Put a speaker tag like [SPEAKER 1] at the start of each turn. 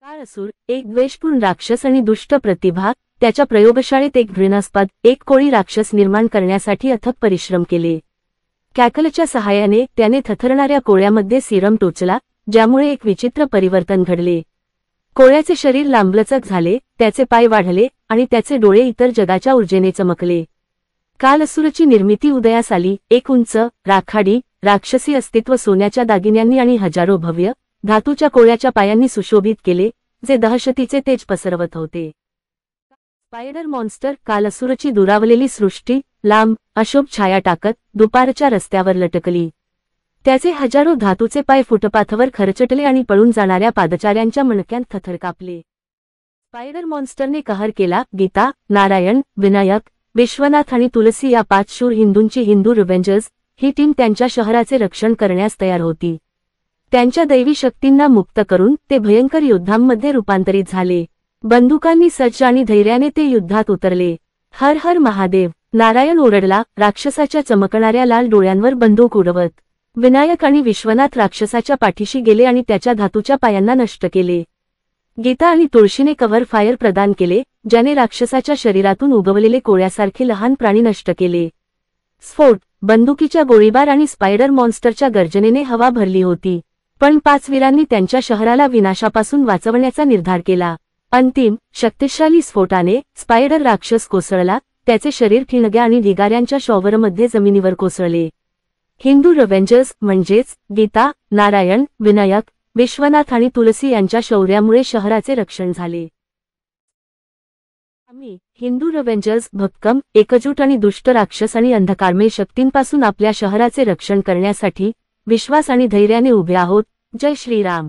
[SPEAKER 1] काळासूर एक द्वेषपूर्ण राक्षस आणि दुष्ट प्रतिभा, त्याच्या प्रयोगशाळेत एक घृणास्पद एक कोळी राक्षस निर्माण करण्यासाठी अथक परिश्रम केले. कॅकलच्या सहाय्याने त्याने थरथरणाऱ्या कोळ्यामध्ये सीरम टोचला, ज्यामुळे एक विचित्र परिवर्तन घडले. कोळ्याचे शरीर लांबलचक झाले, त्याचे पाय वाढले आणि त्याचे डोळे इतर जगाच्या ऊर्जेने चमकले. कालअसुरची निर्मिती उदयास आली. एक उंच, राखाडी, राक्षसी अस्तित्व सोन्याच्या दागिन्यांनी आणि हजारो भव्य, धातूच्या कोळ्याच्या पायांनी सुशोभित केले, जे दहशतीचे तेज पसरवत होते. स्पायडर मॉन्स्टर कालअसुरची दुरावलेली सृष्टी, लांब, अशुभ छाया टाकत, दुपारच्या रस्त्यावर लटकली. त्याचे हजारो धातूचे पाय फुटपाथवर खरचटले आणि पळून जाणाऱ्या पादचाऱ्यांच्या मणक्यात थरथर कापले. स्पायडर मॉन्स्टरने कहर केला. गीता, नारायण, विनायक, विश्वनाथ आणि तुलसी या 5 शूर हिंदूंची हिंदू रिव्हेंजर्स ही टीम त्यांच्या शहराचे रक्षण करण्यास तयार होती. त्यांच्या दैवी शक्तींना मुक्त करून ते भयंकर योद्धांमध्ये रूपांतरित झाले. बंदुकांनी सज्ज आणि धैर्याने ते युद्धात उतरले. हर हर महादेव, नारायण ओरडला, राक्षसाच्या चमकणाऱ्या लाल डोळ्यांवर बंदूक उडवत. विनायक आणि विश्वनाथ राक्षसाच्या पाठीशी गेले आणि त्याच्या धातूच्या पायांना नष्ट केले. गीता आणि तुळशीने कव्हर फायर प्रदान केले, ज्याने राक्षसाच्या शरीरातून उगवलेले कोळ्यासारखे लहान प्राणी नष्ट केले. स्फोट, बंदुकीच्या गोळीबार आणि स्पायडर मॉन्स्टरच्या गर्जनेने हवा भरली होती. पण 5 वीरांनी त्यांच्या शहराला विनाशापासून वाचवण्याचा निर्धार केला. अंतिम, शक्तिशाली स्फोटाने स्पायडर राक्षस कोसळला, त्याचे शरीर ठिणग्या आणि ढिगाऱ्यांच्या शॉवरमध्ये जमिनीवर कोसळले. हिंदू रिव्हेंजर्स म्हणजेच गीता, नारायण, विनायक, विश्वनाथ आणि तुलसी यांच्या शौर्यामुळे शहराचे रक्षण झाले. आम्ही हिंदू रिव्हेंजर्स भक्कम, एकजूट आणि दुष्ट राक्षस आणि अंधकारमय शक्तींपासून आपल्या शहराचे रक्षण करण्यासाठी विश्वास आणि धैर्याने उभे आहोत. जय श्रीराम.